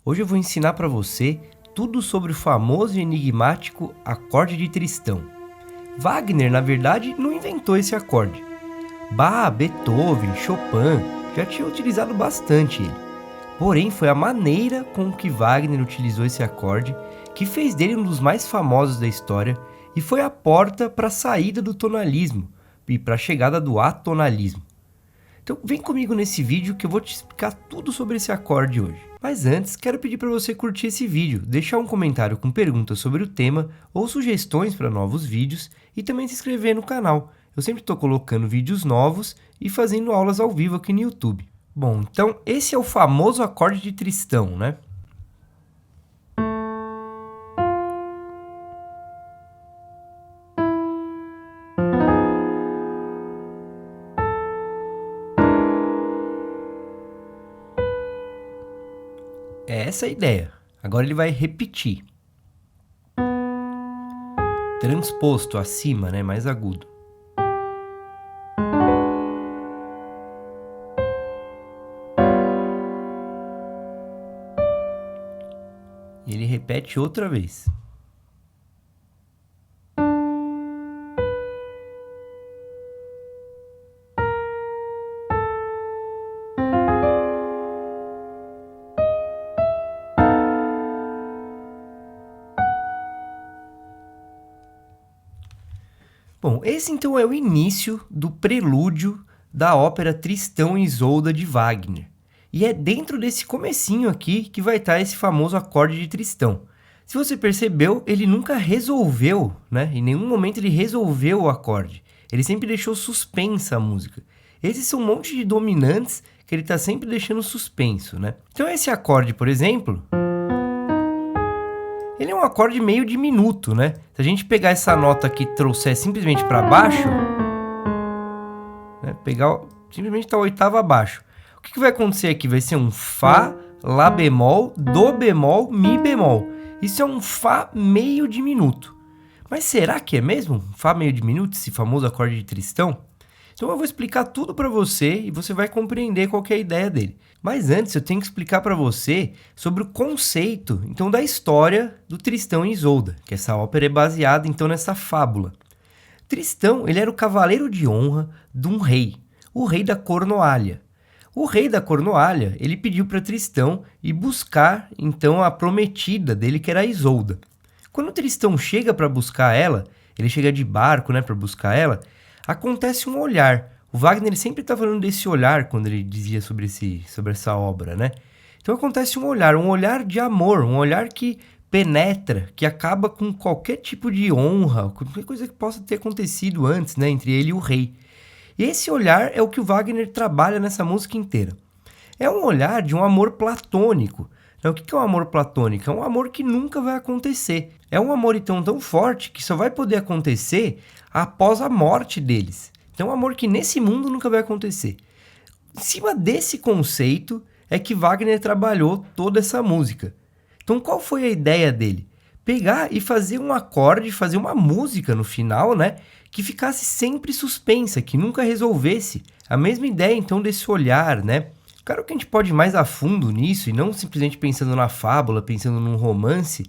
Hoje eu vou ensinar para você tudo sobre o famoso e enigmático acorde de Tristão. Wagner, na verdade, não inventou esse acorde. Bach, Beethoven, Chopin já tinham utilizado bastante ele. Porém, foi a maneira com que Wagner utilizou esse acorde que fez dele um dos mais famosos da história e foi a porta para a saída do tonalismo e para a chegada do atonalismo. Então vem comigo nesse vídeo que eu vou te explicar tudo sobre esse acorde hoje. Mas antes, quero pedir para você curtir esse vídeo, deixar um comentário com perguntas sobre o tema ou sugestões para novos vídeos e também se inscrever no canal. Eu sempre estou colocando vídeos novos e fazendo aulas ao vivo aqui no YouTube. Bom, então esse é o famoso acorde de Tristão, né? É essa a ideia. Agora ele vai repetir. Transposto acima, né? Mais agudo. E ele repete outra vez. Bom, esse então é o início do prelúdio da ópera Tristão e Isolda de Wagner. E é dentro desse comecinho aqui que vai estar esse famoso acorde de Tristão. Se você percebeu, ele nunca resolveu, né? Em nenhum momento ele resolveu o acorde. Ele sempre deixou suspensa a música. Esses são um monte de dominantes que ele está sempre deixando suspenso, né? Então esse acorde, por exemplo, ele é um acorde meio diminuto, né? Se a gente pegar essa nota aqui e trouxer simplesmente para baixo, né? Pegar simplesmente a oitava abaixo. O que vai acontecer aqui? Vai ser um Fá, Lá bemol, Dó bemol, Mi bemol. Isso é um Fá meio diminuto. Mas será que é mesmo um Fá meio diminuto, esse famoso acorde de Tristão? Então eu vou explicar tudo para você e você vai compreender qual que é a ideia dele. Mas antes eu tenho que explicar para você sobre o conceito então da história do Tristão e Isolda, que essa ópera é baseada então nessa fábula. Tristão, ele era o cavaleiro de honra de um rei, o rei da Cornualha. O rei da Cornualha, ele pediu para Tristão ir buscar então a prometida dele, que era a Isolda. Quando Tristão chega para buscar ela, ele chega de barco, né, para buscar ela, acontece um olhar. O Wagner sempre está falando desse olhar quando ele dizia sobre essa obra, né? Então acontece um olhar de amor, um olhar que penetra, que acaba com qualquer tipo de honra, qualquer coisa que possa ter acontecido antes, né, entre ele e o rei. E esse olhar é o que o Wagner trabalha nessa música inteira. É um olhar de um amor platônico. Então, o que é um amor platônico? É um amor que nunca vai acontecer. É um amor então tão forte que só vai poder acontecer após a morte deles. Então, é um amor que nesse mundo nunca vai acontecer. Em cima desse conceito é que Wagner trabalhou toda essa música. Então, qual foi a ideia dele? Pegar e fazer um acorde, fazer uma música no final, né? Que ficasse sempre suspensa, que nunca resolvesse. A mesma ideia, então, desse olhar, né? Claro que a gente pode ir mais a fundo nisso e não simplesmente pensando na fábula, pensando num romance.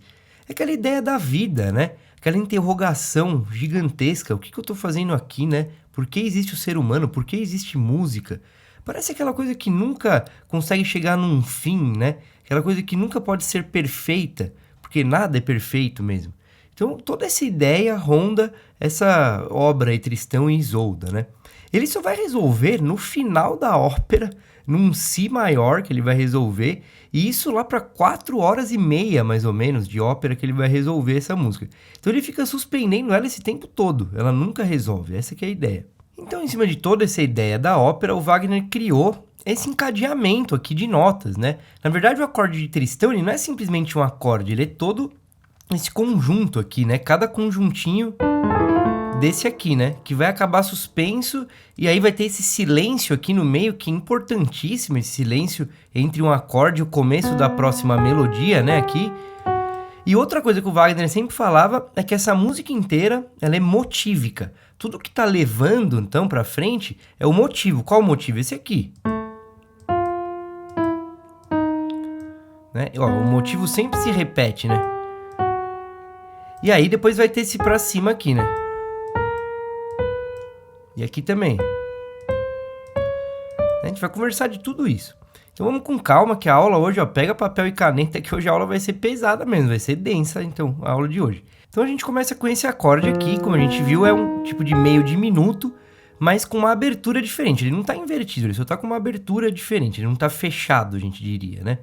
É aquela ideia da vida, né? Aquela interrogação gigantesca. O que eu estou fazendo aqui, né? Por que existe o ser humano? Por que existe música? Parece aquela coisa que nunca consegue chegar num fim, né? Aquela coisa que nunca pode ser perfeita, porque nada é perfeito mesmo. Então, toda essa ideia ronda essa obra aí, Tristão e Isolda, né? Ele só vai resolver no final da ópera, num Si maior que ele vai resolver, e isso lá para 4h30, mais ou menos, de ópera que ele vai resolver essa música. Então ele fica suspendendo ela esse tempo todo, ela nunca resolve, essa que é a ideia. Então, em cima de toda essa ideia da ópera, o Wagner criou esse encadeamento aqui de notas, né? Na verdade, o acorde de Tristão, ele não é simplesmente um acorde, ele é todo esse conjunto aqui, né? Cada conjuntinho desse aqui, né? Que vai acabar suspenso e aí vai ter esse silêncio aqui no meio, que é importantíssimo, esse silêncio entre um acorde e o começo da próxima melodia, né? Aqui. E outra coisa que o Wagner sempre falava é que essa música inteira, ela é motívica. Tudo que tá levando, então, pra frente é o motivo. Qual o motivo? Esse aqui. né? Ó, o motivo sempre se repete, né? E aí depois vai ter esse pra cima aqui, né? E aqui também. A gente vai conversar de tudo isso. Então vamos com calma, que a aula hoje, ó, pega papel e caneta, que hoje a aula vai ser pesada mesmo, vai ser densa, então, a aula de hoje. Então a gente começa com esse acorde aqui, como a gente viu, é um tipo de meio diminuto, mas com uma abertura diferente. Ele não tá invertido, ele só tá com uma abertura diferente, ele não tá fechado, a gente diria, né?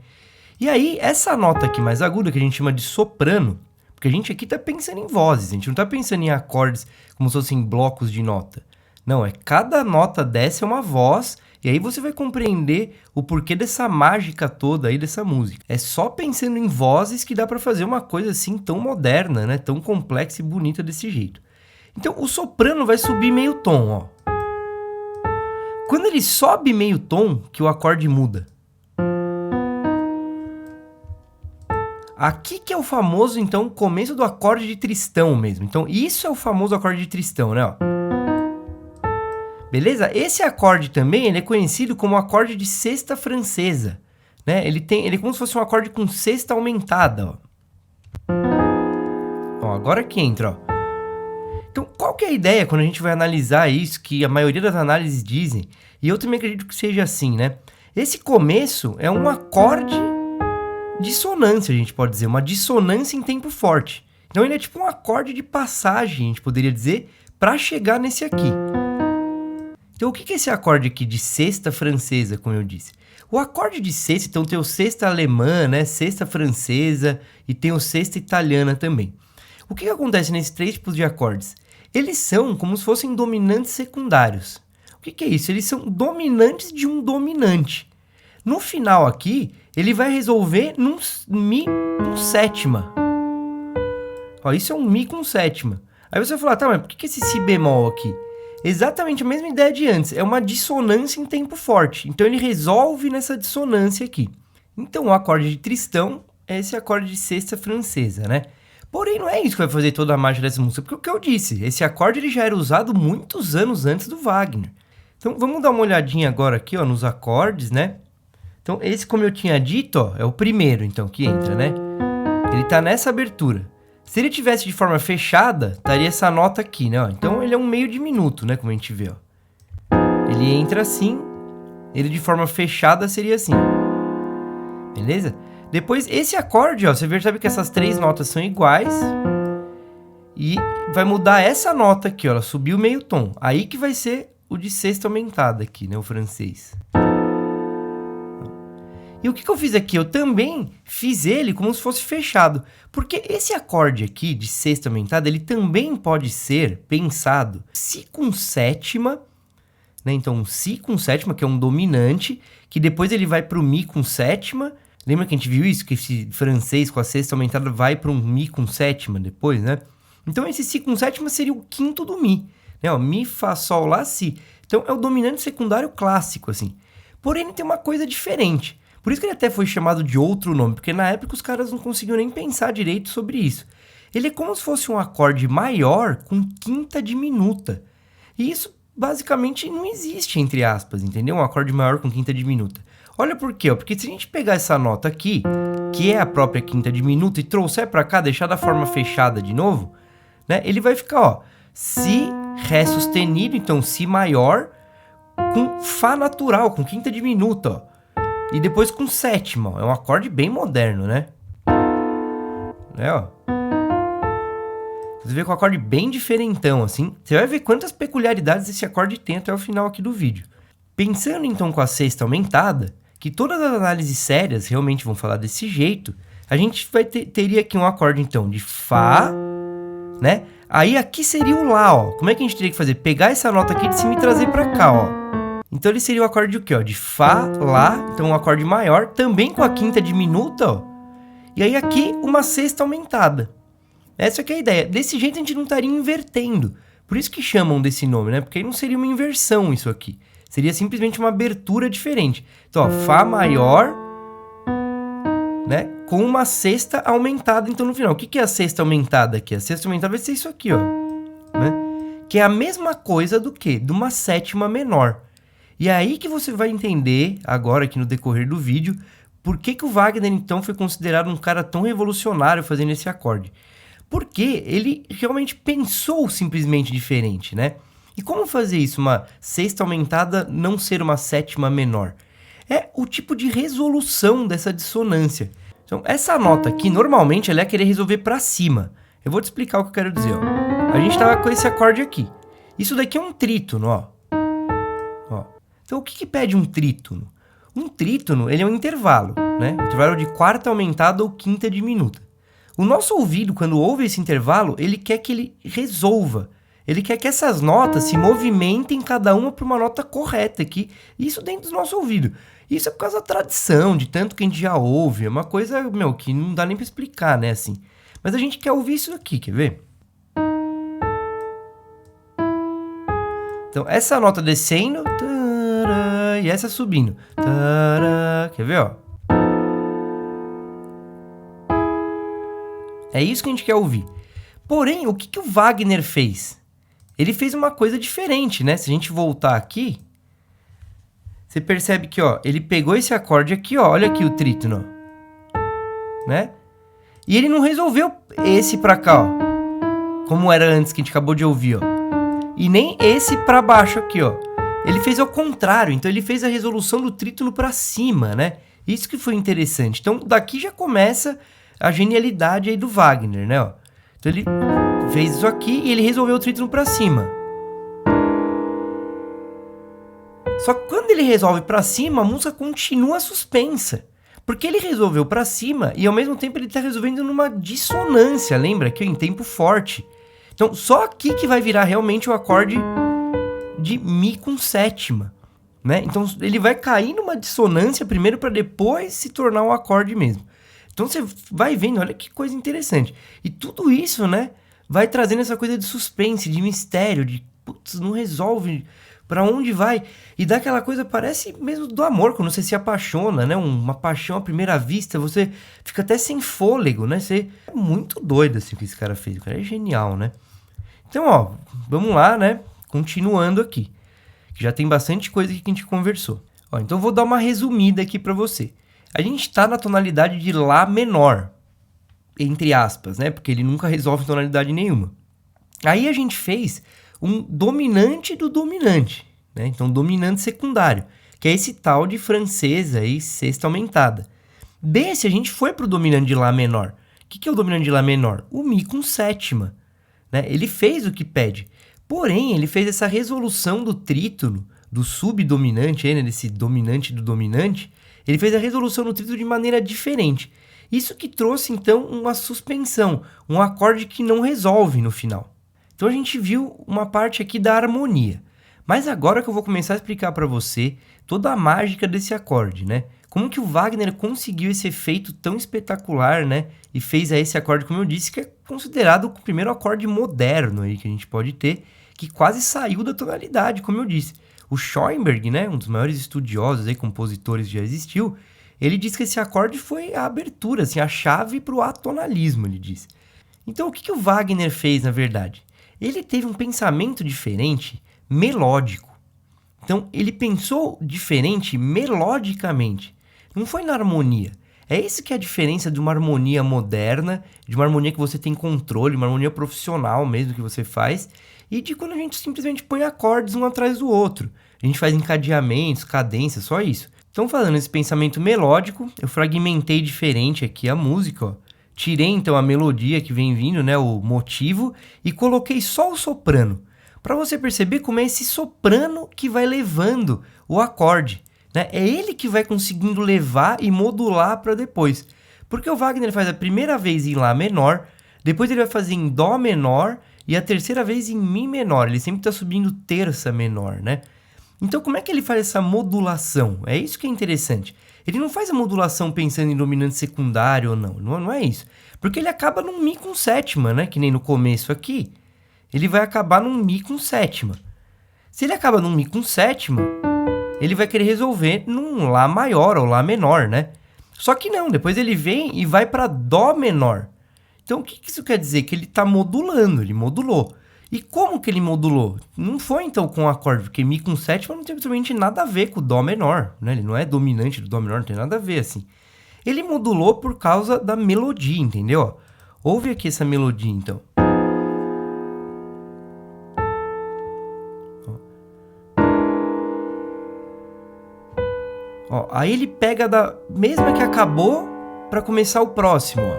E aí, essa nota aqui mais aguda, que a gente chama de soprano, porque a gente aqui tá pensando em vozes, a gente não tá pensando em acordes como se fossem blocos de nota. Não, cada nota dessa é uma voz, e aí você vai compreender o porquê dessa mágica toda aí dessa música. É só pensando em vozes que dá pra fazer uma coisa assim tão moderna, né? Tão complexa e bonita desse jeito. Então, o soprano vai subir meio tom, ó. Quando ele sobe meio tom, que o acorde muda. Aqui que é o famoso, então, começo do acorde de tristão mesmo. Então, isso é o famoso acorde de tristão, né? Ó. Beleza? Esse acorde também ele é conhecido como acorde de sexta francesa, né? Ele é como se fosse um acorde com sexta aumentada, ó. Ó, agora que entra, ó. Então, qual que é a ideia quando a gente vai analisar isso, que a maioria das análises dizem, e eu também acredito que seja assim, né? Esse começo é um acorde dissonância, a gente pode dizer, uma dissonância em tempo forte. Então, ele é tipo um acorde de passagem, a gente poderia dizer, para chegar nesse aqui. Então, o que é esse acorde aqui de sexta francesa, como eu disse? O acorde de sexta, então, tem o sexta alemã, né? Sexta francesa e tem o sexta italiana também. O que acontece nesses três tipos de acordes? Eles são como se fossem dominantes secundários. O que é isso? Eles são dominantes de um dominante. No final aqui, ele vai resolver num Mi com sétima. Ó, isso é um Mi com sétima. Aí você vai falar, tá, mas por que esse Si bemol aqui? Exatamente a mesma ideia de antes, é uma dissonância em tempo forte. Então ele resolve nessa dissonância aqui. Então o acorde de tristão é esse acorde de sexta francesa, né? Porém não é isso que vai fazer toda a mágica dessa música, porque o que eu disse, esse acorde ele já era usado muitos anos antes do Wagner. Então vamos dar uma olhadinha agora aqui, ó, nos acordes, né? Então esse, como eu tinha dito, ó, é o primeiro então que entra, né? Ele tá nessa abertura. Se ele tivesse de forma fechada, estaria essa nota aqui, né? Ó. Então ele é um meio diminuto, né? Como a gente vê, ó. Ele entra assim, ele de forma fechada seria assim. Beleza? Depois, esse acorde, ó, você percebe que essas três notas são iguais. E vai mudar essa nota aqui, ó. Ela subiu meio tom. Aí que vai ser o de sexta aumentada aqui, né? O francês. E o que eu fiz aqui? Eu também fiz ele como se fosse fechado. Porque esse acorde aqui, de sexta aumentada, ele também pode ser pensado Si com sétima, né? Então, um Si com sétima, que é um dominante, que depois ele vai para o Mi com sétima. Lembra que a gente viu isso? Que esse francês com a sexta aumentada vai para um Mi com sétima depois, né? Então, esse Si com sétima seria o quinto do Mi. Né? Ó, Mi, Fá, Sol, Lá, Si. Então, é o dominante secundário clássico, assim. Porém, ele tem uma coisa diferente. Por isso que ele até foi chamado de outro nome, porque na época os caras não conseguiam nem pensar direito sobre isso. Ele é como se fosse um acorde maior com quinta diminuta. E isso basicamente não existe, entre aspas, entendeu? Um acorde maior com quinta diminuta. Olha por quê? Porque se a gente pegar essa nota aqui, que é a própria quinta diminuta, e trouxer para cá, deixar da forma fechada de novo, né? Ele vai ficar, ó, Si, Ré sustenido, então Si maior, com Fá natural, com quinta diminuta, ó. E depois com sétima, ó. É um acorde bem moderno, né? Ó. Você vê com um acorde bem diferentão, assim. Você vai ver quantas peculiaridades esse acorde tem até o final aqui do vídeo. Pensando então com a sexta aumentada, que todas as análises sérias realmente vão falar desse jeito, a gente teria aqui um acorde então de Fá, né? Aí aqui seria o Lá, ó. Como é que a gente teria que fazer? Pegar essa nota aqui de cima e trazer pra cá, ó. Então ele seria o acorde de o quê? Ó? De Fá, Lá, então um acorde maior, também com a quinta diminuta, ó. E aí aqui uma sexta aumentada. Essa que é a ideia. Desse jeito a gente não estaria invertendo. Por isso que chamam desse nome, né? Porque aí não seria uma inversão isso aqui. Seria simplesmente uma abertura diferente. Então, ó, Fá maior, né? Com uma sexta aumentada, então no final. O que é a sexta aumentada aqui? A sexta aumentada vai ser isso aqui, ó. Né? Que é a mesma coisa do quê? De uma sétima menor. E é aí que você vai entender, agora aqui no decorrer do vídeo, por que o Wagner, então, foi considerado um cara tão revolucionário fazendo esse acorde? Porque ele realmente pensou simplesmente diferente, né? E como fazer isso, uma sexta aumentada não ser uma sétima menor? É o tipo de resolução dessa dissonância. Então, essa nota aqui, normalmente, ela ia querer resolver para cima. Eu vou te explicar o que eu quero dizer, ó. A gente estava com esse acorde aqui. Isso daqui é um trítono, ó. Então, o que pede um trítono? Um trítono, ele é um intervalo, né? Um intervalo de quarta aumentada ou quinta diminuta. O nosso ouvido, quando ouve esse intervalo, ele quer que ele resolva. Ele quer que essas notas se movimentem cada uma para uma nota correta aqui. Isso dentro do nosso ouvido. Isso é por causa da tradição, de tanto que a gente já ouve. É uma coisa, que não dá nem para explicar, né, assim. Mas a gente quer ouvir isso aqui, quer ver? Então, essa nota descendo, tará, e essa subindo. Tará, quer ver, ó? É isso que a gente quer ouvir. Porém, o que o Wagner fez? Ele fez uma coisa diferente, né? Se a gente voltar aqui, você percebe que, ó, ele pegou esse acorde aqui, ó, olha aqui o trítono, né? E ele não resolveu esse pra cá, ó, como era antes que a gente acabou de ouvir, ó. E nem esse pra baixo aqui, ó. Ele fez ao contrário, então ele fez a resolução do trítono pra cima, né? Isso que foi interessante. Então daqui já começa a genialidade aí do Wagner, né, ó. Então ele fez isso aqui e ele resolveu o trítono pra cima. Só que quando ele resolve pra cima, a música continua suspensa. Porque ele resolveu pra cima e ao mesmo tempo ele tá resolvendo numa dissonância, lembra? Que é em tempo forte. Então só aqui que vai virar realmente o acorde de Mi com sétima, né? Então ele vai cair numa dissonância primeiro para depois se tornar um acorde mesmo. Então você vai vendo, olha que coisa interessante. E tudo isso, né, vai trazendo essa coisa de suspense, de mistério, de putz, não resolve para onde vai. E dá aquela coisa, parece mesmo do amor, quando você se apaixona, né? Uma paixão à primeira vista, você fica até sem fôlego, né? Você é muito doido assim o que esse cara fez. O cara é genial, né? Então, ó, vamos lá, né? Continuando aqui. Já tem bastante coisa aqui que a gente conversou. Ó, então eu vou dar uma resumida aqui para você. A gente está na tonalidade de Lá menor, entre aspas, né? Porque ele nunca resolve tonalidade nenhuma. Aí a gente fez um dominante do dominante, né? Então, dominante secundário, que é esse tal de francês aí, sexta aumentada. Desse, a gente foi pro dominante de Lá menor. O que é o dominante de Lá menor? O Mi com sétima, né? Ele fez o que pede. Porém, ele fez essa resolução do trítono, do subdominante, né? Desse dominante do dominante. Ele fez a resolução do trítono de maneira diferente. Isso que trouxe, então, uma suspensão, um acorde que não resolve no final. Então a gente viu uma parte aqui da harmonia. Mas agora que eu vou começar a explicar para você toda a mágica desse acorde, né? Como que o Wagner conseguiu esse efeito tão espetacular, né? E fez a esse acorde, como eu disse, que é considerado o primeiro acorde moderno aí que a gente pode ter, que quase saiu da tonalidade, como eu disse. O Schoenberg, né, um dos maiores estudiosos aí, compositores que já existiu, ele diz que esse acorde foi a abertura, assim, a chave para o atonalismo, ele diz. Então o que o Wagner fez, na verdade? Ele teve um pensamento diferente, melódico. Então, ele pensou diferente melodicamente. Não foi na harmonia. É isso que é a diferença de uma harmonia moderna, de uma harmonia que você tem controle, uma harmonia profissional mesmo que você faz, e de quando a gente simplesmente põe acordes um atrás do outro. A gente faz encadeamentos, cadências, só isso. Então, falando desse pensamento melódico, eu fragmentei diferente aqui a música, ó. Tirei então a melodia que vem vindo, né, o motivo, e coloquei só o soprano, para você perceber como é esse soprano que vai levando o acorde, né? É ele que vai conseguindo levar e modular para depois. Porque o Wagner faz a primeira vez em Lá menor, depois ele vai fazer em Dó menor e a terceira vez em Mi menor. Ele sempre está subindo terça menor, né? Então como é que ele faz essa modulação? É isso que é interessante. Ele não faz a modulação pensando em dominante secundário ou não. Não é isso. Porque ele acaba num Mi com sétima, né? Que nem no começo aqui. Ele vai acabar num Mi com sétima. Se ele acaba num Mi com sétima, ele vai querer resolver num Lá maior ou Lá menor, né? Só que não, depois ele vem e vai para Dó menor. Então o que isso quer dizer? Que ele está modulando, ele modulou. E como que ele modulou? Não foi então com o acorde, porque Mi com sétima não tem absolutamente nada a ver com o Dó menor, né? Ele não é dominante do Dó menor, não tem nada a ver assim. Ele modulou por causa da melodia, entendeu? Ouve aqui essa melodia, então. Ó, aí ele pega da mesma que acabou para começar o próximo, ó.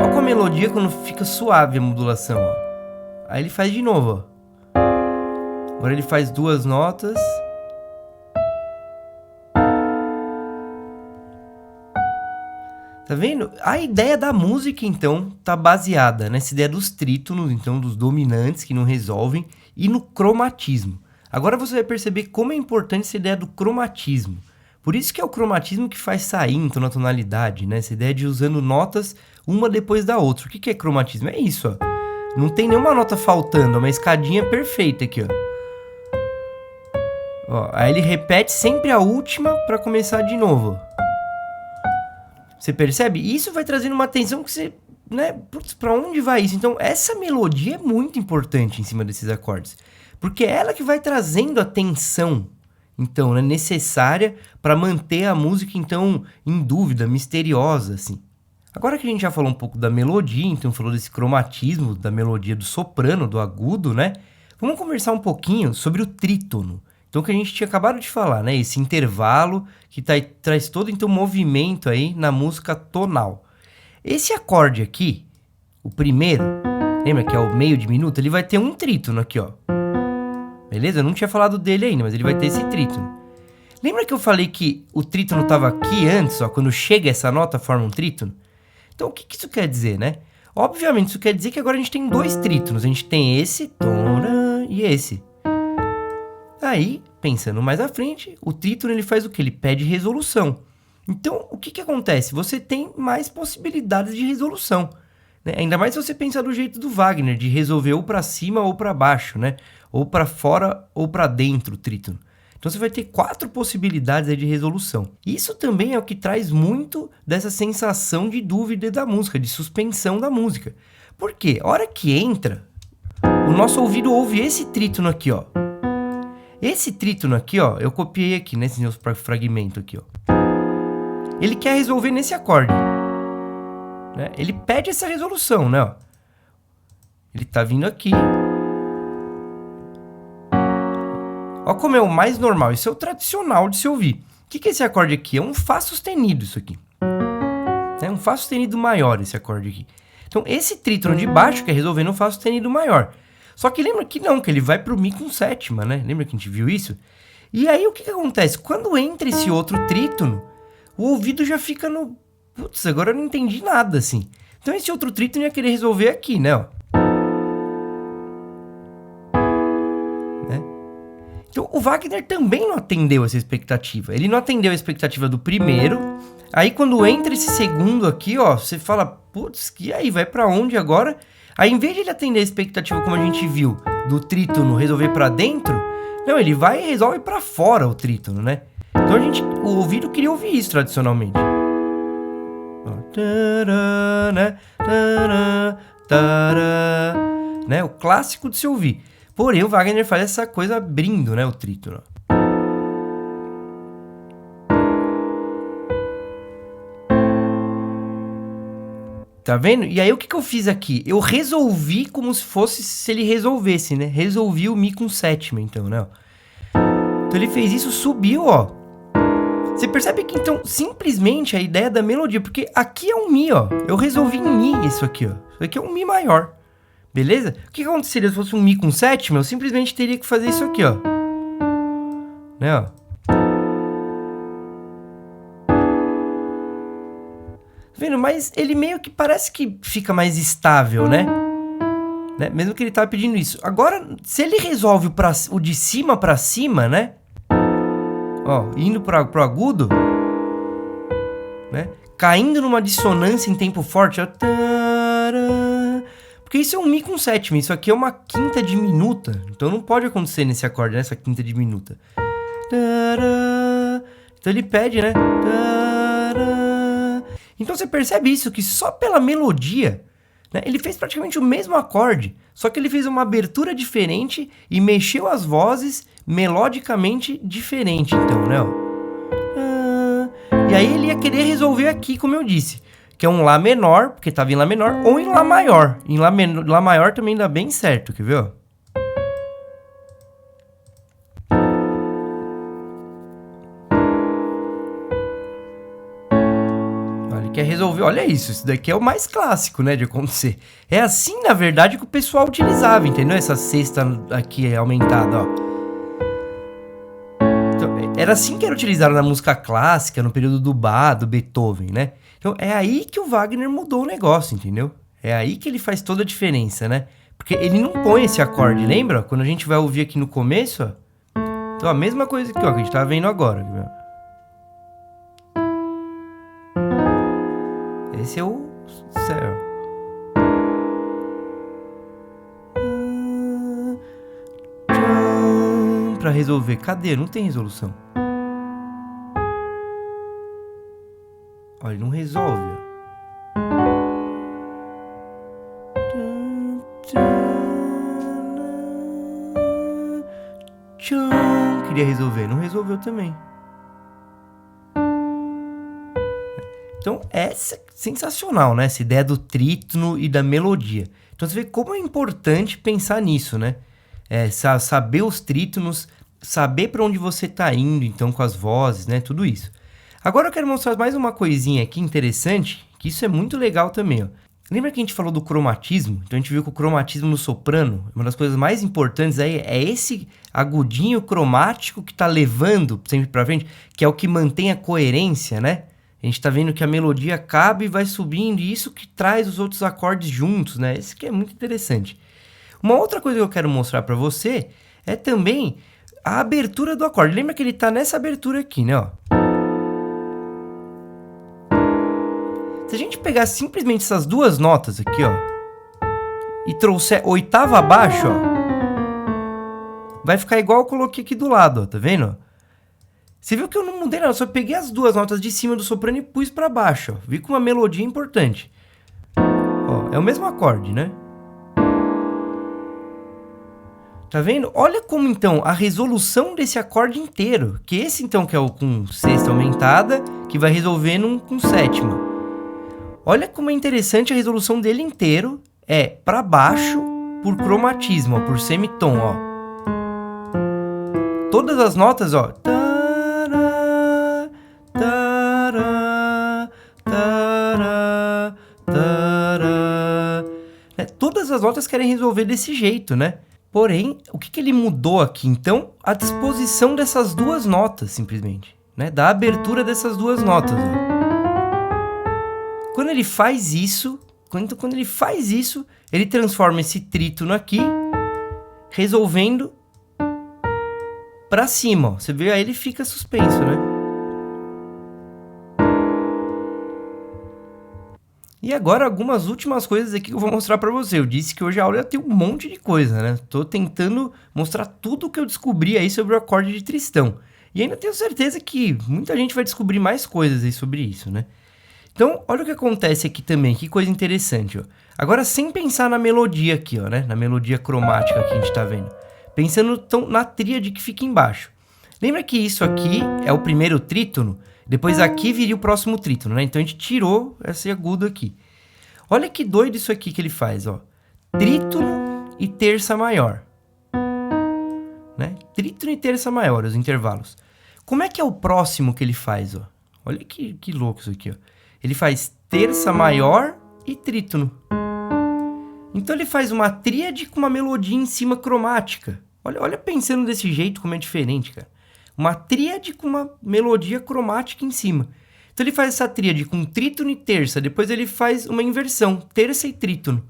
Ó com a melodia quando fica suave a modulação, ó. Aí ele faz de novo, ó. Agora ele faz 2 notas. Tá vendo? A ideia da música, então, tá baseada nessa ideia dos trítonos, então, dos dominantes que não resolvem, e no cromatismo. Agora você vai perceber como é importante essa ideia do cromatismo. Por isso que é o cromatismo que faz sair então na tonalidade, né? Essa ideia de ir usando notas uma depois da outra. O que é cromatismo? É isso, ó. Não tem nenhuma nota faltando, é uma escadinha perfeita aqui, ó. Aí ele repete sempre a última para começar de novo. Você percebe? Isso vai trazendo uma atenção que você, né? Putz, pra onde vai isso? Então, essa melodia é muito importante em cima desses acordes. Porque é ela que vai trazendo a tensão, então, né, necessária para manter a música, então, em dúvida, misteriosa, assim. Agora que a gente já falou um pouco da melodia, então falou desse cromatismo, da melodia do soprano, do agudo, né? Vamos conversar um pouquinho sobre o trítono. Então, que a gente tinha acabado de falar, né? Esse intervalo que traz todo, então, movimento aí na música tonal. Esse acorde aqui, o primeiro, lembra que é o meio diminuto? Ele vai ter um trítono aqui, ó. Beleza? Eu não tinha falado dele ainda, mas ele vai ter esse trítono. Lembra que eu falei que o trítono estava aqui antes, ó? Quando chega essa nota, forma um trítono? Então, o que isso quer dizer, né? Obviamente, isso quer dizer que agora a gente tem 2 trítonos. A gente tem esse, e esse. Aí, pensando mais à frente, o trítono ele faz o quê? Ele pede resolução. Então, o que acontece? Você tem mais possibilidades de resolução, né? Ainda mais se você pensar do jeito do Wagner, de resolver ou para cima ou para baixo, né? Ou para fora ou para dentro o trítono. Então você vai ter 4 possibilidades aí de resolução. Isso também é o que traz muito dessa sensação de dúvida da música, de suspensão da música. Por quê? A hora que entra, o nosso ouvido ouve esse trítono aqui, ó. Esse trítono aqui, ó, eu copiei aqui nesse meu fragmento aqui, ó. Ele quer resolver nesse acorde, né? Ele pede essa resolução, né? Ó. Ele tá vindo aqui. Ó como é o mais normal, isso é o tradicional de se ouvir. O que é esse acorde aqui? É um Fá sustenido isso aqui. É um Fá sustenido maior esse acorde aqui. Então esse trítono de baixo quer resolver no Fá sustenido maior. Só que lembra que não, que ele vai pro Mi com sétima, né? Lembra que a gente viu isso? E aí o que acontece? Quando entra esse outro trítono, o ouvido já fica no... Putz, agora eu não entendi nada, assim. Então esse outro trítono ia querer resolver aqui, né? Ó. Então, o Wagner também não atendeu essa expectativa. Ele não atendeu a expectativa do primeiro. Aí, quando entra esse segundo aqui, ó, você fala, putz, e aí, vai pra onde agora? Aí, em vez de ele atender a expectativa, como a gente viu, do trítono resolver pra dentro, não, ele vai e resolve pra fora o trítono, né? Então, o ouvido queria ouvir isso tradicionalmente. Né? O clássico de se ouvir. Porém, o Wagner faz essa coisa abrindo, né, o trítono. Tá vendo? E aí, o que eu fiz aqui? Eu resolvi como se fosse se ele resolvesse, né? Resolvi o Mi com sétima, então, né? Então, ele fez isso, subiu, ó. Você percebe que, então, simplesmente a ideia da melodia... Porque aqui é um Mi, ó. Eu resolvi em Mi isso aqui, ó. Isso aqui é um Mi maior. Beleza? O que aconteceria se fosse um Mi com sétima? Eu simplesmente teria que fazer isso aqui, ó. Né, ó. Tá vendo? Mas ele meio que parece que fica mais estável, né? Mesmo que ele tava pedindo isso. Agora, se ele resolve o de cima pra cima, né? Ó, indo pro agudo, né? Caindo numa dissonância em tempo forte, ó. Porque isso é um Mi com sétima, isso aqui é uma quinta diminuta. Então não pode acontecer nesse acorde, nessa quinta diminuta. Então ele pede, né? Então você percebe isso, que só pela melodia, né, ele fez praticamente o mesmo acorde, só que ele fez uma abertura diferente e mexeu as vozes melodicamente diferente, então, né? E E aí ele ia querer resolver aqui, como eu disse, que é um Lá menor, porque estava em Lá menor, ou em Lá maior. Em Lá maior também dá bem certo, quer ver, ó? Quer resolver, olha isso daqui é o mais clássico, né, de acontecer. É assim, na verdade, que o pessoal utilizava, entendeu? Essa sexta aqui aumentada, ó. Então, era assim que era utilizado na música clássica, no período do Bach, do Beethoven, né? Então, é aí que o Wagner mudou o negócio, entendeu? É aí que ele faz toda a diferença, né? Porque ele não põe esse acorde, lembra? Quando a gente vai ouvir aqui no começo, ó. Então, a mesma coisa aqui, ó, que a gente tá vendo agora, ó. Esse é o céu. Pra resolver. Cadê? Não tem resolução. Olha, ele não resolve. Queria resolver. Não resolveu também. Então, é sensacional, né? Essa ideia do trítono e da melodia. Então, você vê como é importante pensar nisso, né? Saber os trítonos, saber para onde você está indo, então, com as vozes, né? Tudo isso. Agora eu quero mostrar mais uma coisinha aqui interessante, que isso é muito legal também, ó. Lembra que a gente falou do cromatismo? Então, a gente viu que o cromatismo no soprano, uma das coisas mais importantes aí é esse agudinho cromático que está levando sempre para frente, que é o que mantém a coerência, né? A gente tá vendo que a melodia cabe e vai subindo, e isso que traz os outros acordes juntos, né? Isso que é muito interessante. Uma outra coisa que eu quero mostrar para você é também a abertura do acorde. Lembra que ele tá nessa abertura aqui, né? Ó. Se a gente pegar simplesmente essas duas notas aqui, ó, e trouxer oitava abaixo, ó, vai ficar igual eu coloquei aqui do lado, ó, tá vendo? Você viu que eu não mudei nada, eu só peguei as duas notas de cima do soprano e pus pra baixo, ó. Vi com uma melodia importante. Ó, é o mesmo acorde, né? Tá vendo? Olha como, então, a resolução desse acorde inteiro. Que esse, então, que é o com sexta aumentada, que vai resolver com sétima. Olha como é interessante a resolução dele inteiro. É pra baixo por cromatismo, ó, por semitom, ó. Todas as notas, ó. Todas as notas querem resolver desse jeito, né? Porém, o que ele mudou aqui? Então, a disposição dessas duas notas, simplesmente, né? Da abertura dessas duas notas, ó. Quando ele faz isso, ele transforma esse trítono aqui, resolvendo pra cima, ó. Você vê, aí ele fica suspenso, né? E agora algumas últimas coisas aqui que eu vou mostrar pra você. Eu disse que hoje a aula ia ter um monte de coisa, né? Tô tentando mostrar tudo que eu descobri aí sobre o acorde de Tristão. E ainda tenho certeza que muita gente vai descobrir mais coisas aí sobre isso, né? Então, olha o que acontece aqui também, que coisa interessante, ó. Agora, sem pensar na melodia aqui, ó, né? Na melodia cromática que a gente tá vendo. Pensando na tríade que fica embaixo. Lembra que isso aqui é o primeiro trítono? Depois aqui viria o próximo trítono, né? Então a gente tirou esse agudo aqui. Olha que doido isso aqui que ele faz, ó. Trítono e terça maior. Né? Trítono e terça maior, os intervalos. Como é que é o próximo que ele faz, ó? Olha que louco isso aqui, ó. Ele faz terça maior e trítono. Então ele faz uma tríade com uma melodia em cima cromática. Olha pensando desse jeito como é diferente, cara. Uma tríade com uma melodia cromática em cima. Então ele faz essa tríade com trítono e terça. Depois ele faz uma inversão, terça e trítono.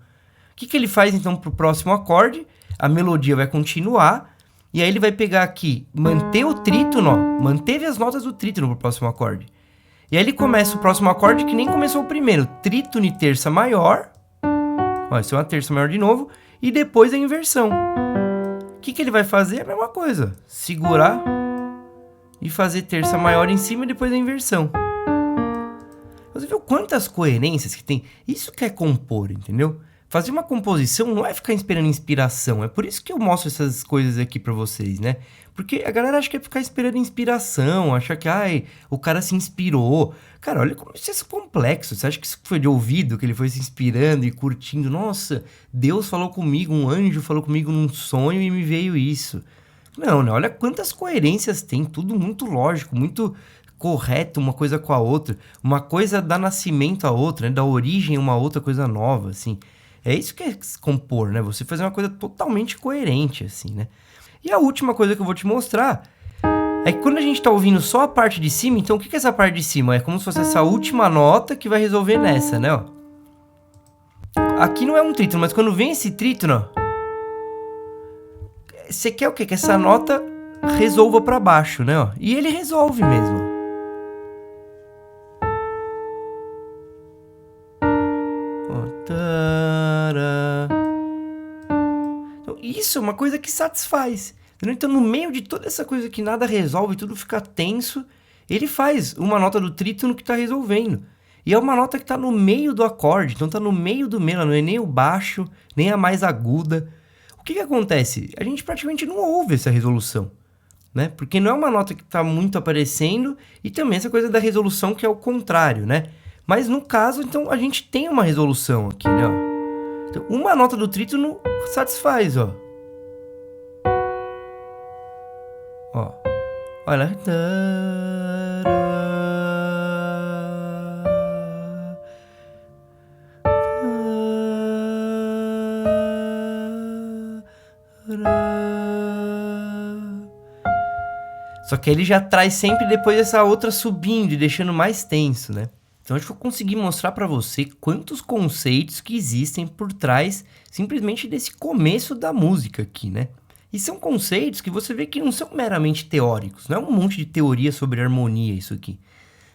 O que ele faz então para o próximo acorde? A melodia vai continuar. E aí ele vai pegar aqui, manter o trítono, ó, manteve as notas do trítono para o próximo acorde. E aí ele começa o próximo acorde que nem começou o primeiro. Trítono e terça maior. Ó, isso é uma terça maior de novo. E depois a inversão. O que ele vai fazer? A mesma coisa. Segurar e fazer terça maior em cima e depois a inversão. Você viu quantas coerências que tem? Isso que é compor, entendeu? fazer uma composição não é ficar esperando inspiração. É por isso que eu mostro essas coisas aqui pra vocês, né? Porque a galera acha que é ficar esperando inspiração, acha que, ai, o cara se inspirou. Cara, olha como isso é complexo. Você acha que isso foi de ouvido, que ele foi se inspirando e curtindo? Nossa, Deus falou comigo, um anjo falou comigo num sonho e me veio isso. Não, né? Olha quantas coerências tem, tudo muito lógico, muito correto uma coisa com a outra. Uma coisa dá nascimento à outra, né? Dá origem a uma outra coisa nova, assim. É isso que é compor, né? Você fazer uma coisa totalmente coerente, assim, né? E a última coisa que eu vou te mostrar é que quando a gente tá ouvindo só a parte de cima, então o que é essa parte de cima? É como se fosse essa última nota que vai resolver nessa, né? Ó. Aqui não é um trítono, mas quando vem esse trítono, ó, você quer o quê? Que essa nota resolva pra baixo, né? Ó. E ele resolve mesmo. Ó, tará. Então, isso é uma coisa que satisfaz. Então, no meio de toda essa coisa que nada resolve, tudo fica tenso, ele faz uma nota do trítono que está resolvendo. E é uma nota que está no meio do acorde, então está no meio do meio, não é nem o baixo, nem a mais aguda. O que acontece? A gente praticamente não ouve essa resolução, né? Porque não é uma nota que está muito aparecendo, e também essa coisa da resolução que é o contrário, né? Mas no caso, então, a gente tem uma resolução aqui, né? Ó. Então, uma nota do trítono satisfaz, ó. Ó, olha. Só que ele já traz sempre depois essa outra subindo e deixando mais tenso, né? Então, acho que eu consegui mostrar para você quantos conceitos que existem por trás simplesmente desse começo da música aqui, né? E são conceitos que você vê que não são meramente teóricos, não é um monte de teoria sobre harmonia isso aqui.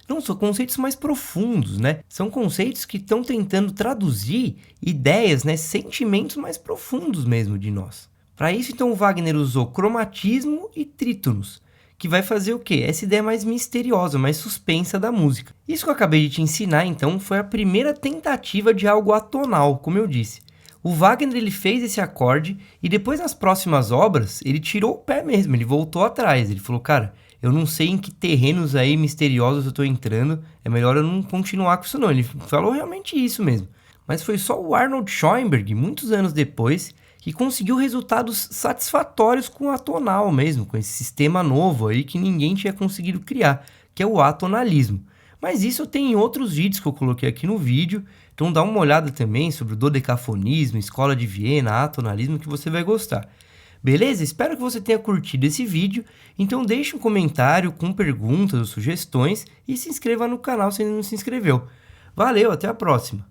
Não, são conceitos mais profundos, né? São conceitos que estão tentando traduzir ideias, né? Sentimentos mais profundos mesmo de nós. Para isso, então, o Wagner usou cromatismo e trítonos, que vai fazer o quê? Essa ideia mais misteriosa, mais suspensa da música. Isso que eu acabei de te ensinar, então, foi a primeira tentativa de algo atonal, como eu disse. O Wagner ele fez esse acorde e depois nas próximas obras ele tirou o pé mesmo, ele voltou atrás. Ele falou, cara, eu não sei em que terrenos aí misteriosos eu tô entrando, é melhor eu não continuar com isso não. Ele falou realmente isso mesmo. Mas foi só o Arnold Schoenberg, muitos anos depois, que conseguiu resultados satisfatórios com o atonal mesmo, com esse sistema novo aí que ninguém tinha conseguido criar, que é o atonalismo. Mas isso eu tenho em outros vídeos que eu coloquei aqui no vídeo, então dá uma olhada também sobre o dodecafonismo, escola de Viena, atonalismo, que você vai gostar. Beleza? Espero que você tenha curtido esse vídeo, então deixe um comentário com perguntas ou sugestões e se inscreva no canal se ainda não se inscreveu. Valeu, até a próxima!